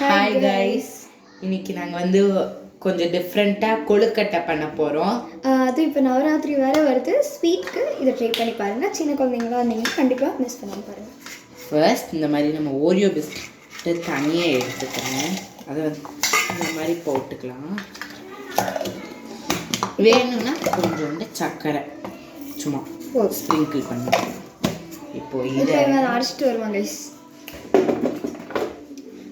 Hi guys, இன்னைக்கு நாங்கள் வந்து கொஞ்சம் டிஃப்ரெண்ட்டாக கொழுக்கட்டை பண்ண போகிறோம். அது இப்போ நவராத்திரி வேறு வருது. ஸ்வீட்க்கு இதை ட்ரை பண்ணி பாருங்கள். சின்ன குழந்தைங்களா இருந்தீங்கன்னா கண்டிப்பாக மிஸ் பண்ணாமல் பாருங்கள். ஃபர்ஸ்ட் இந்த மாதிரி நம்ம ஓரியோ பிஸ்கட்டு தனியாக எடுத்துக்கிறோம். அதை வந்து இந்த மாதிரி போட்டுக்கலாம். வேணும்னா கொஞ்சோண்டு சர்க்கரை சும்மா ஸ்ப்ரிங்கிள் பண்ணிக்கலாம். இப்போ இதை அரைச்சிட்டு வருவாங்க கைஸ்.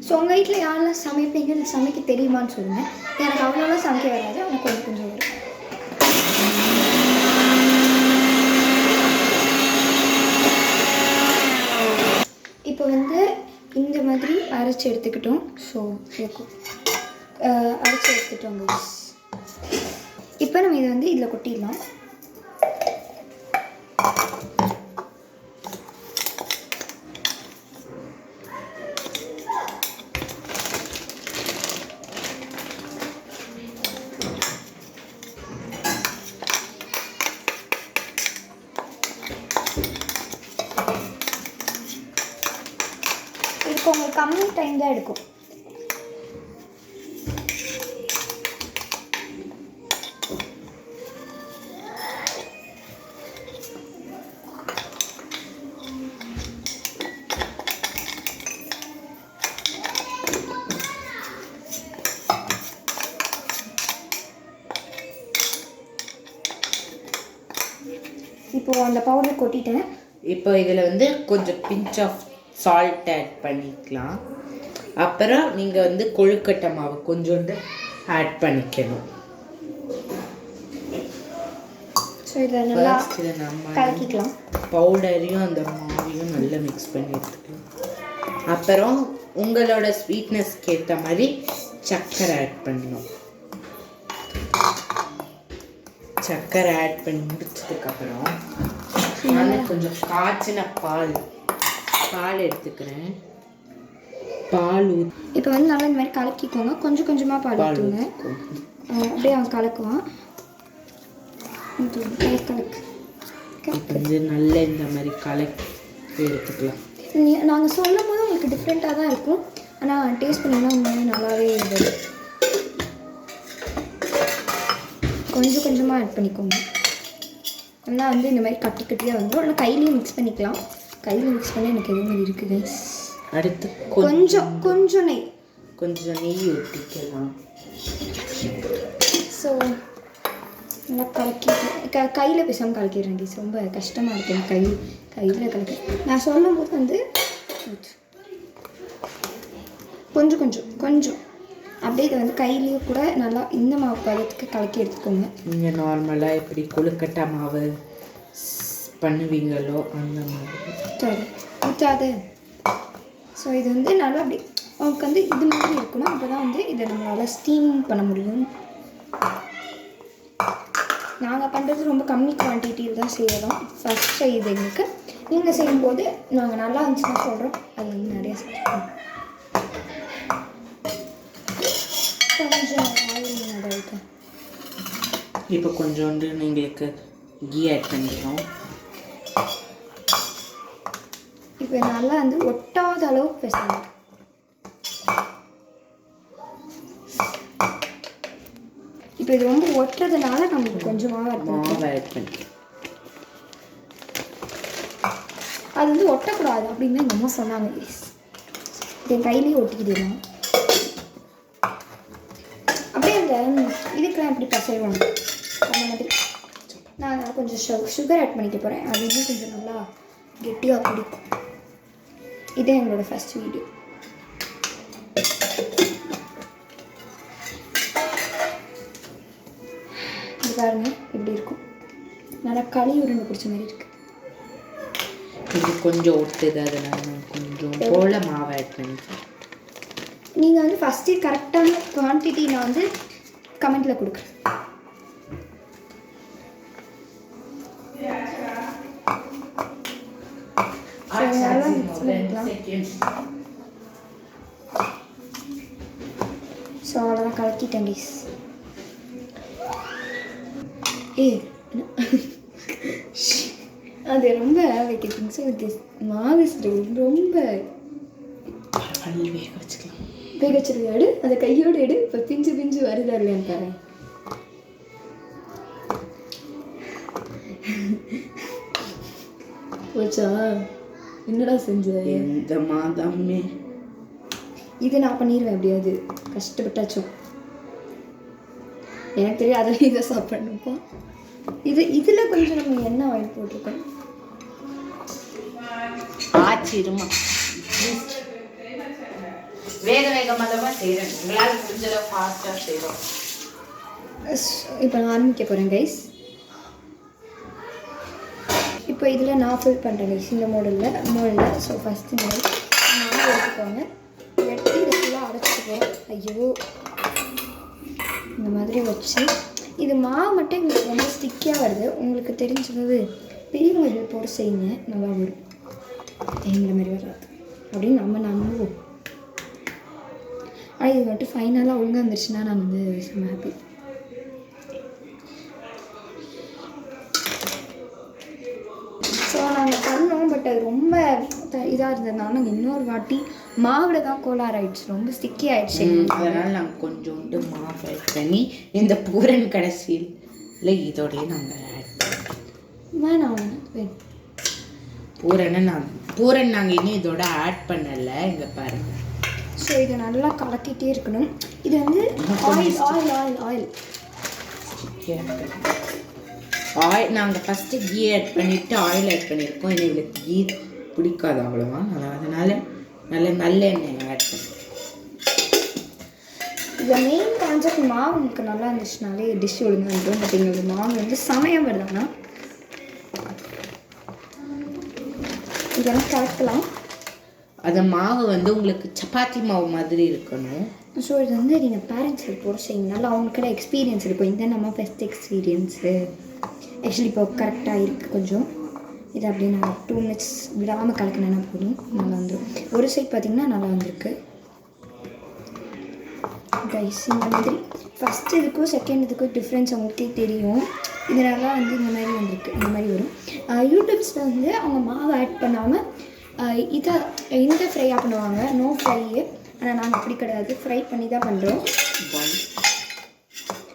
ஸோ உங்கள் வீட்டில் யாரெல்லாம் சமைப்பீங்க, இல்லை சமைக்க தெரியுமான்னு சொல்லுங்கள். எனக்கு அவ்வளோலாம் சமைக்க வராது, ஆனால் கொஞ்சம் கொஞ்சம் வரும். இப்போ வந்து இந்த மாதிரி அரைச்சி எடுத்துக்கிட்டோம். ஸோ அரைச்சி எடுத்துட்டோம் கைஸ். இப்போ நம்ம இதை வந்து இதில் கொட்டிடலாம். இதுக்கு உங்களுக்கு கம்மி டைம் தான் எடுக்கும். இப்போது அந்த பவுடர் கொட்டிட்டேன். இப்போ இதில் வந்து கொஞ்சம் பிஞ்ச் ஆஃப் சால்ட் ஆட் பண்ணிக்கலாம். அப்புறம் நீங்கள் வந்து கொழுக்கட்டை மாவு கொஞ்சோண்டு ஆட் பண்ணிக்கணும். ஸோ இதை நல்லா நம்ம கலக்கிக்கலாம். பவுடரையும் அந்த மாவையும் நல்லா மிக்ஸ் பண்ணி எடுத்துக்கலாம். அப்புறம் உங்களோட ஸ்வீட்னஸ்க்கு ஏற்ற மாதிரி சர்க்கரை ஆட் பண்ணணும். சர்க்கரை ஆட் பண்ணி முடிச்சதுக்கப்புறம் நான் கொஞ்சம் காய்ச்சின பால் எடுத்துக்கிறேன். பால் இப்போ வந்து நல்லா இந்த மாதிரி கலக்கிக்கோங்க. கொஞ்சம் கொஞ்சமாக பால் ஊற்றுங்க. அப்படியே அவன் கலக்குவான். கலக்கு வந்து நல்லா இந்த மாதிரி கலக்கி எடுத்துக்கலாம். நாங்கள் சொல்லும் போது உங்களுக்கு டிஃப்ரெண்ட்டாக தான் இருக்கும், ஆனால் டேஸ்ட் பண்ணிங்கன்னா உண்மையாக நல்லாவே இருந்தது. கொஞ்சம் கொஞ்சமாக ஆட் பண்ணிக்கோங்க. ஆனால் வந்து இந்த மாதிரி கட்டி கட்டியாக வந்துடும். ஆனால் கையிலையும் மிக்ஸ் பண்ணிக்கலாம். கையில் மிக்ஸ் பண்ணி எனக்கு எது மாதிரி இருக்குது. அடுத்து கொஞ்சம் நெய் ஊற்றிக்கலாம். ஸோ நல்லா கலக்கி கையில் பேசாமல் கலக்கிடுறேன். கைஸ் ரொம்ப கஷ்டமாக இருக்கும் கையில் கலக்க. நான் சொல்லும் போது வந்து கொஞ்சம் அப்படியே இதை வந்து கையிலேயே கூட நல்லா இந்த மாவு பதத்துக்கு கலக்கி எடுத்துக்கோங்க. நீங்கள் நார்மலாக எப்படி கொழுக்கட்டை மாவு பண்ணுவீங்களோ அந்த மாதிரி. சரி ஊற்றாது. ஸோ இது வந்து நல்லா அப்படி அவங்களுக்கு வந்து இது மாதிரி இருக்கணும். அப்போ தான் வந்து இதை நம்மளால் ஸ்டீம் பண்ண முடியும். நாங்கள் பண்ணுறது ரொம்ப கம்மி குவான்டிட்டியில் தான் செய்யலாம். ஃபஸ்ட் செய்யுது எங்களுக்கு. நீங்கள் செய்யும்போது நாங்கள் நல்லா இருந்துச்சுன்னா சொல்கிறோம், அது வந்து நிறையா செஞ்சுக்கணும். கொஞ்சம் ஆயில் நடவுக்கு இப்போ கொஞ்சோண்டு எங்களுக்கு கீ ஆட் பண்ணிக்கிறோம். இப்போ நல்லா வந்து ஒட்டாத அளவுக்கு பேசணும். இப்போ இது ரொம்ப ஒட்டுறதுனால நமக்கு கொஞ்சம் மாவு ஆட் பண்ணி அது வந்து ஒட்டக்கூடாது அப்படின்னு எங்கள் அம்மா சொன்னாங்க. என் கையிலேயே ஒட்டிக்கிடுவோம். அப்படியே அந்த இதுக்கெல்லாம் எப்படி பசைவாங்க அந்த மாதிரி. நான் அதனால் கொஞ்சம் சுகர் ஆட் பண்ணிக்க போகிறேன். அது இன்னும் கொஞ்சம் நல்லா கெட்டியாக பிடிக்கும். இதே எங்களோட ஃபர்ஸ்ட் வீடியோ. இது பாருங்க இப்படி இருக்கும். நல்லா களி உருண்டை பிடிச்ச மாதிரி இருக்கு. இது கொஞ்சம் ஒட்டுது, அதனால நான் கொஞ்சம் போல மாவு ஆட் பண்ணிக்கிறேன். நீங்கள் வந்து ஃபஸ்ட்டு கரெக்டான குவான்டிட்டி நான் வந்து கமெண்ட்டில் கொடுக்குறேன். நல்லா மிக்ஸ் பண்ணிக்கலாம். ஸோ அவ்வளோதான் கலக்கிட்டேன் கைஸ். அது ரொம்ப வைக்கிறீங்க. ஸோ இது மாவு ரொம்ப பல் வேக வச்சுக்கலாம். வேக வச்சிருக்க எடு, அந்த கையோடு எடு. இப்போ பிஞ்சு பிஞ்சு வருதா இல்லையான்னு பாரு. போச்சா? என்னடா செஞ்ச? எந்த மாதமே இது நான் பண்ணிடுவேன் எப்படியாவது, கஷ்டப்பட்டாச்சும். எனக்கு தெரியும் அதில் இதை சாப்பிடணும்ப்பா. இதில் கொஞ்சம் நம்ம எண்ணெய் ஆயில் போட்டிருக்கோம். ஆச்சிருமா வேகமாக தான் செய்கிறேன். உங்களால் முடிஞ்சளவு ஃபாஸ்ட்டாக செய்கிறோம். இப்போ நான் ஆரம்பிக்க போகிறேன் கைஸ். இப்போ இதில் நான் ஃபில் பண்ணுறேன் கைஸ், இந்த மோடலில். ஸோ ஃபஸ்ட்டு இந்த மாதிரி மாவு எடுத்துக்கோங்க. எடுத்து இதை ஃபுல்லாக அடைச்சிட்டு போகிறோம். ஐயோ, இந்த மாதிரி வச்சு இது மாவு மட்டும் எங்களுக்கு ரொம்ப ஸ்டிக்கியாக வருது. உங்களுக்கு தெரிஞ்சது பெரியவங்க போட்டு செய்யுங்க, நல்லா வரும். எங்களை மாதிரி வராது அப்படின்னு நம்ம நம்புவோம். ஆனால் இது மட்டும் ஃபைனலாக ஒழுங்காக வந்துருச்சுன்னா நான் வந்து செம்ம ஹாப்பி. ஸோ நாங்கள் பண்ணோம், பட் அது ரொம்ப இதாக இருந்ததுனால நாங்கள் இன்னொரு வாட்டி மாவில் தான் கோளாறு ஆயிடுச்சு, ரொம்ப ஸ்டிக்கி ஆயிடுச்சு. அதனால் நாங்கள் கொஞ்சோண்டு மாவு ஆட் பண்ணி இந்த பூரன் கடைசியில் இதோடையே நாங்கள் ஆட் வேணாம் பூரன் நாங்கள் இன்னும் இதோட ஆட் பண்ணலை. இங்கே பாருங்கள். ஸோ இதை நல்லா கலக்கிட்டே இருக்கணும். இது வந்து oil oil oil oil oil நாங்கள் ஃபஸ்ட்டு கீ ஆட் பண்ணிவிட்டு ஆயில் ஆட் பண்ணியிருக்கோம். எங்களுக்கு கீ பிடிக்காது அவ்வளோவா, அதனால் நல்லெண்ணெய் ஆட் பண்ணி. இந்த மெயின் கான்செப்ட் மாவு உங்களுக்கு நல்லா இருந்துச்சுனாலே டிஷ் ஒழுங்காக இருக்கும். பட் எங்களுக்கு மாவு வந்து சமயம் வருதானா இதெல்லாம் கலக்கலாம். அந்த மாவு வந்து உங்களுக்கு சப்பாத்தி மாவு மாதிரி இருக்கணும். ஸோ இது வந்து நீங்கள் பேரண்ட்ஸ் போட செய்யுங்கனால அவங்களுக்கிட்ட எக்ஸ்பீரியன்ஸ் இருக்கும். இதுதான் நம்ம ஃபஸ்ட் எக்ஸ்பீரியன்ஸு. ஆக்சுவலி இப்போ கரெக்டாக இருக்குது கொஞ்சம். இது அப்படியே நான் 2 minutes விடாமல் கலக்கினா போதும், நல்லா வந்துடும். ஒரு சைட் பார்த்திங்கன்னா நல்லா வந்திருக்கு கைஸ். இந்த மாதிரி ஃபஸ்ட்டு இதுக்கும் செகண்ட் இதுக்கும் டிஃப்ரென்ஸ் அவங்களுக்கே தெரியும். இதனால வந்து இந்த மாதிரி வந்திருக்கு, இந்த மாதிரி வரும். யூடியூப்ஸில் வந்து அவங்க மாவு ஆட் பண்ணாமல் இந்த ஃப்ரையாக பண்ணுவாங்க, நோ ஃப்ரையு. ஆனால் நாங்கள் அப்படி கிடையாது, ஃப்ரை பண்ணி தான் பண்ணுறோம்.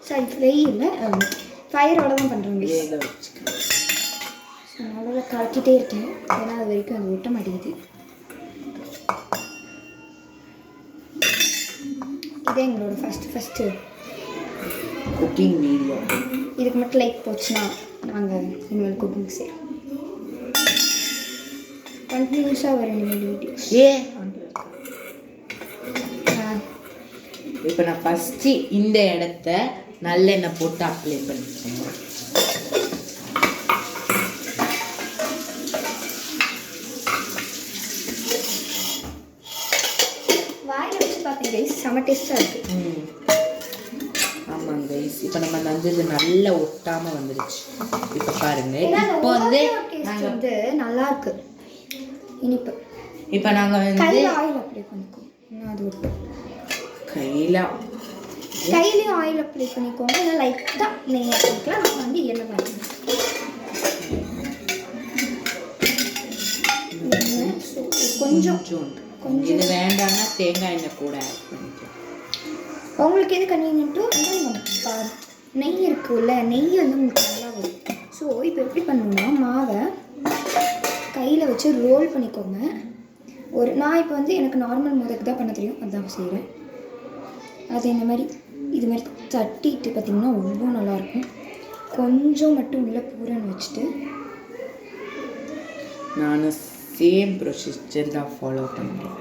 சாரி, ஃப்ரை இல்லை, ஃபயரோட தான் பண்ணுறோங்க. நல்லா கலக்கிட்டே இருக்கேன், ஏன்னா அது வரைக்கும் அது ஒட்ட மாட்டேங்குது. இதே எங்களோட ஃபஸ்ட்டு குக்கிங் வீடியோ. இதுக்கு மட்டும் லைக் போச்சுன்னா நாங்கள் இனிமேல் குக்கிங் செய்கிறோம். கண்டினியூஸாக வர இனிமேல் வீடியோஸ். இப்போ நான் ஃபஸ்ட்டு இந்த இடத்த நல்லெண்ணெய் போட்டு அப்ளை பண்ணிக்கிறேன். வாயில் வச்சு பார்த்தேன் கைஸ், செம்ம டேஸ்ட்டாக இருக்குது. ஆமாங்க கைஸ், இப்போ நம்ம வந்து இது நல்லா ஒட்டாமல் வந்துடுச்சு. இப்போ பாருங்கள், இப்போ வந்து நாங்கள் வந்து நல்லா இருக்கு இனிப்பு. இப்போ நாங்கள் வந்து கையில் ஆயில் அப்ளை பண்ணிக்கோம். அது ஒட்டும். கையிலையும் ஆயில் அப்ளை பண்ணிக்கோங்க, இல்லை லைட்டாக நெய் பண்ணிக்கலாம். நம்ம வந்து எண்ணெய் பண்ணிக்கலாம். கொஞ்சம் இது வேண்டாம்னா தேங்காய் எண்ணெய் கூட ஆட் பண்ணிக்கலாம். உங்களுக்கு எது கன்வீனியன்ட்டோ நெய் இருக்குல்ல, நெய் வந்து உங்களுக்கு நல்லா வரும். ஸோ இப்போ எப்படி பண்ணணும்னா மாவை கையில் வச்சு ரோல் பண்ணிக்கோங்க. நான் இப்போ வந்து எனக்கு நார்மல் மோதக்கு தான் பண்ண தெரியும், அதுதான் செய்கிறேன். அது இந்த மாதிரி இது மாதிரி தட்டிட்டு பார்த்திங்கன்னா ரொம்ப நல்லாயிருக்கும். கொஞ்சம் மட்டும் உள்ள பூரன் வச்சுட்டு நான் சேம் ப்ரொசீஜர் தான் ஃபாலோ பண்ணுறேன்.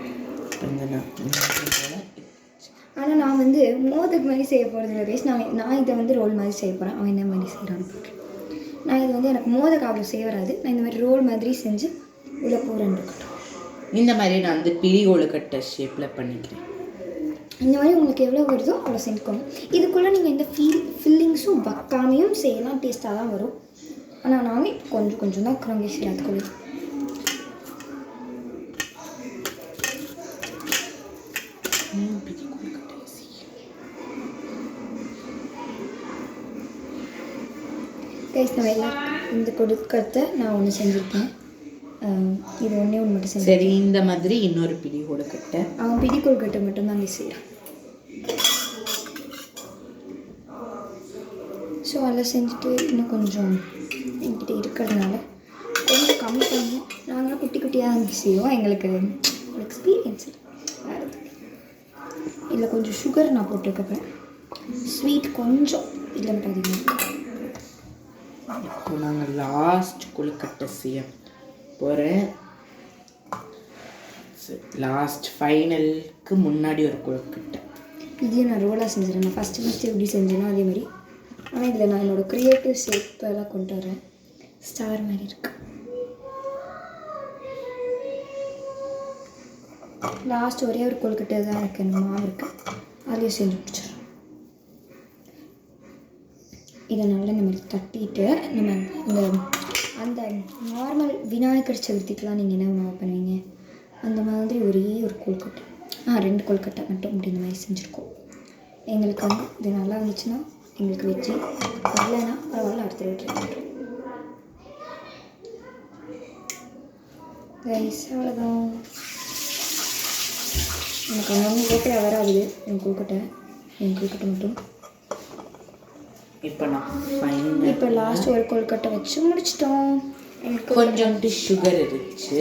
ஆனால் நான் வந்து மோதக் மாதிரி செய்ய போகிறது இல்லை கைஸ். நான் இதை வந்து ரோல் மாதிரி செய்ய போகிறேன். அவன் என்ன மாதிரி செய்கிறான்னு பார்க்குறேன். நான் இது வந்து எனக்கு மோதக் அவ்வளோ செய்ய வராது. நான் இந்த மாதிரி ரோல் மாதிரி செஞ்சு உள்ள பூரன் இருக்கட்டும். இந்த மாதிரி நான் வந்து பிரிகோளுக்கட்டை ஷேப்பில் பண்ணிக்கிறேன். இந்த மாதிரி உங்களுக்கு எவ்வளோ வருதோ அவ்வளோ செஞ்சுக்கோங்க. இதுக்குள்ளே நீங்கள் எந்த ஃபில்லிங்ஸும் வைக்காமையும் செய்யலாம், டேஸ்ட்டாக தான் வரும். ஆனால் நாங்கள் இப்போ கொஞ்சம் தான் குரங்கி செய்யறதுக்குள்ளே. கைஸ் நம்ம எல்லாம் இந்த கொடுக்கறத நான் ஒன்று செஞ்சுருக்கேன். இது ஒன்றே ஒன்று மட்டும் செஞ்சு. சரி, இந்த மாதிரி இன்னொரு பிடி கொழுக்கட்டை. அவன் பிடி கொழுக்கட்டை மட்டும்தான் நீ செய்கிறான். ஸோ அதெல்லாம் செஞ்சுட்டு இன்னும் கொஞ்சம் என்கிட்ட இருக்கிறதுனால கொஞ்சம் கம்மி பண்ணி நாங்களாம் குட்டி குட்டியாக தான் செய்வோம். எங்களுக்கு எக்ஸ்பீரியன்ஸ் வேறு இதில் கொஞ்சம் சுகர் நான் போட்டுருக்கப்பேன். ஸ்வீட் கொஞ்சம் இதில் மட்டும் அதிகமாக. இப்போ நாங்கள் லாஸ்ட் கொழுக்கட்டை செய்ய போகிறேன். லாஸ்ட் ஃபைனலுக்கு முன்னாடி ஒரு கொழுக்கட்டை. இதையும் நான் ரோலாக செஞ்சிடறேன். நான் ஃபஸ்ட்டு எப்படி செஞ்சேனோ அதே மாதிரி. ஆனால் இதில் நான் என்னோடய க்ரியேட்டிவ் ஷேப்பெல்லாம் கொண்டு வரேன். ஸ்டார் மாதிரி இருக்கு. லாஸ்ட் ஒரே ஒரு கொழுக்கட்டை தான் இருக்குது, அந்த மாவு இருக்குது, அதையும் செஞ்சு முடிச்சிடுறோம். இதை நல்லா நம்ம தட்டிட்டு நம்ம இந்த அந்த நார்மல் விநாயகர் சதுர்த்திக்கெலாம் நீங்கள் என்ன உணவு பண்ணுவீங்க அந்த மாதிரி ஒரே ஒரு கொழுக்கட்டை, 2 கொழுக்கட்டை மட்டும் அப்படி இந்த மாதிரி செஞ்சுருக்கோம். எங்களுக்கு வந்து இது நல்லா இருந்துச்சுன்னா எங்களுக்கு வச்சு, வரலைன்னா பரவாயில்ல அடுத்த வீட்டில் ரைஸ். அவ்வளோதான். எனக்கு ஒன்று ஓகே வராது என் கொழுக்கட்டை மட்டும். இப்போ லாஸ்ட் ஒரு கொழுக்கட்டை வச்சு முடிச்சிட்டோம். எனக்கு கொஞ்சோண்டு சுகர் இருந்துச்சு.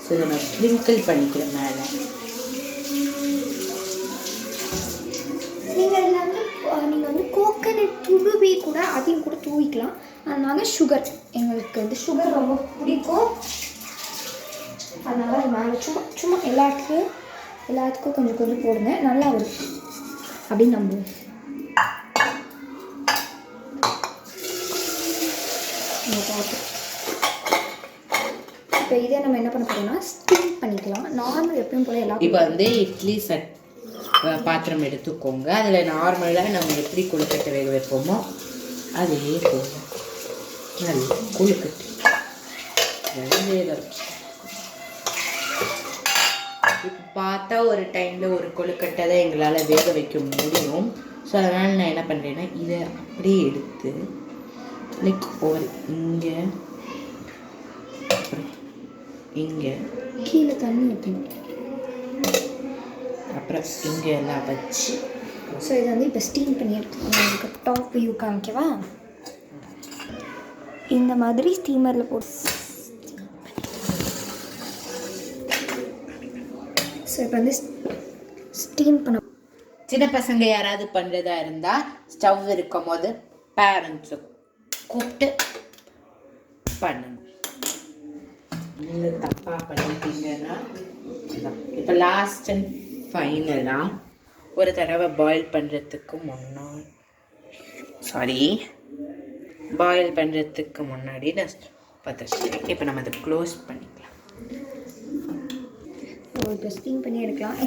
ஸோ இதை நான் ஸ்ப்ரிங்கிள் பண்ணிக்கிறேன் மேலே. நீங்கள் வந்து கோகனட் துருவி கூட அதையும் கூட தூவிக்கலாம். அதனால சுகர், எங்களுக்கு வந்து சுகர் ரொம்ப பிடிக்கும். அதனால் மேலே சும்மா எல்லாத்துக்கும் கொஞ்சம் கொஞ்சம் போடுங்க, நல்லா வரும் அப்படின்னு நம்புவோம். இப்போ இதே நம்ம என்ன பண்ண போகிறோம்னா ஸ்டீம் பண்ணிக்கலாம். நார்மல் எப்பயும் போல எல்லாம். இப்போ வந்து இட்லி பாத்திரம் எடுத்துக்கோங்க. அதில் நார்மலாக நம்ம எப்படி கொழுக்கட்டை வேக வைப்போமோ அதே போல் நல்ல கொழுக்கட்டை வேக வச்சு. இப்போ பார்த்தா ஒரு டைமில் ஒரு கொழுக்கட்டை தான் எங்களால் வேக வைக்க முடியும். ஸோ அதனால் நான் என்ன பண்ணுறேன்னா இதை அப்படியே எடுத்து லைக் ஒரு இங்கே இங்கே கீழே தண்ணி ஊற்றணும், அப்புறம் இங்கே எல்லாம் வச்சு. ஸோ இதை வந்து இப்போ ஸ்டீம் பண்ணி எடுத்துக்கணும். உங்களுக்கு டாப் வியூ காமிக்கவா? இந்த மாதிரி ஸ்டீமரில் போட்டு. ஸோ இப்போ வந்து ஸ்டீம் பண்ண. சின்ன பசங்க யாராவது பண்ணுறதா இருந்தால் ஸ்டவ் இருக்கும் போது பேரண்ட்ஸை கூப்பிட்டு பண்ணணும். நீங்கள் தப்பாக பண்ணிட்டீங்கன்னா இப்போ லாஸ்ட் அண்ட் ஃபைனலாக ஒரு தடவை பாயில் பண்ணுறதுக்கு முன்னாடி நான் பார்த்துருக்கேன். இப்போ நம்ம அதை க்ளோஸ் பண்ணிக்கலாம். இப்போ ஸ்டீம் பண்ணி எடுக்கலாம்.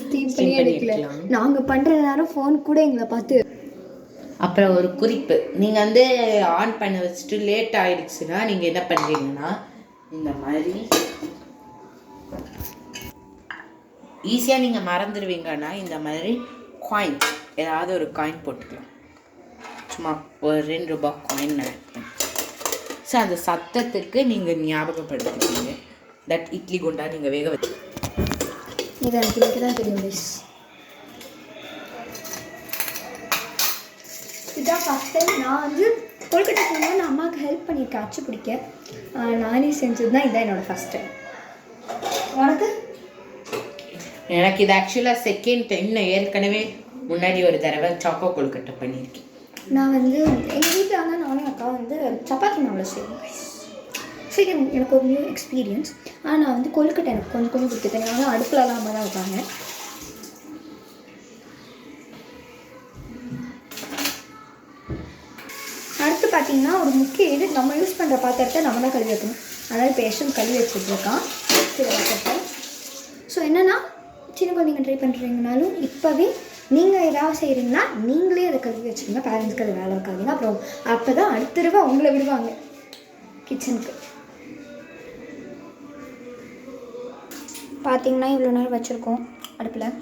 ஸ்டீம் பண்ணி எடுக்கலாம். நாங்கள் பண்ணுற நேரம் ஃபோன் கூட எங்களை பார்த்து. அப்புறம் ஒரு குறிப்பு, நீங்கள் வந்து ஆன் பண்ண வச்சுட்டு லேட் ஆகிடுச்சுன்னா நீங்கள் என்ன பண்ணுறீங்கன்னா இந்த மாதிரி ஈஸியாக நீங்கள் மறந்துடுவீங்கன்னா இந்த மாதிரி காயின், ஏதாவது ஒரு காயின் போட்டுக்கலாம். சும்மா ஒரு 2 ரூபாய் காயின் நினைப்பேன். ஸோ அந்த சத்தத்துக்கு நீங்கள் ஞாபகப்படுத்துவீங்க தட் இட்லி குண்டா நீங்கள் வேக வச்சு. இது எனக்கு தான் தெரியும். இதான் ஃபஸ்ட் டைம் நான் வந்து கொழுக்கட்டை செஞ்சேன். நான் அம்மாவுக்கு ஹெல்ப் பண்ணியிருக்கேன் அச்சு பிடிக்க. நானே செஞ்சது தான். இதான் என்னோடய ஃபஸ்ட் டைம். உனக்கு? எனக்கு இது ஆக்சுவலாக செகண்ட் டைம். நான் ஏற்கனவே முன்னாடி ஒரு தடவை சாக்கோ கொழுக்கட்டை பண்ணியிருக்கேன். நான் வந்து எங்கள் வீட்டில் ஆனால் நானும் அக்கா வந்து சப்பாத்தி மாவில் செய்வோம். சரி, எனக்கு ஒரு நியூ எக்ஸ்பீரியன்ஸ். ஆனால் நான் வந்து கொழுக்கட்டை எனக்கு கொஞ்சம் கொஞ்சம் கொடுத்துட்டேன். ஆனால் அடுப்பிலலாம் அம்மா தான் வைப்பாங்க. அடுத்து பார்த்தீங்கன்னா ஒரு முக்கிய இது, நம்ம யூஸ் பண்ணுற பாத்திரத்தை நம்ம தான் கழுவி வைக்கணும். அதனால் இப்போ யஷ்வந்த் கழுவி வச்சுட்ருக்கான் சில பாத்திரத்தை. ஸோ என்னென்னா சின்ன குழந்தைங்க ட்ரை பண்ணுறீங்கனாலும் இப்போவே நீங்கள் ஏதாவது செய்கிறீங்கன்னா நீங்களே அதை கழுவி வச்சுருங்க. பேரண்ட்ஸ்க்கு அது வேலை வைக்காதீங்க. அப்புறம் அப்போ தான் அடுத்த தடவை அவங்கள விடுவாங்க கிச்சனுக்கு. பார்த்தீங்கன்னா இவ்வளோ நேரம் வச்சுருக்கோம் அடுப்பில்.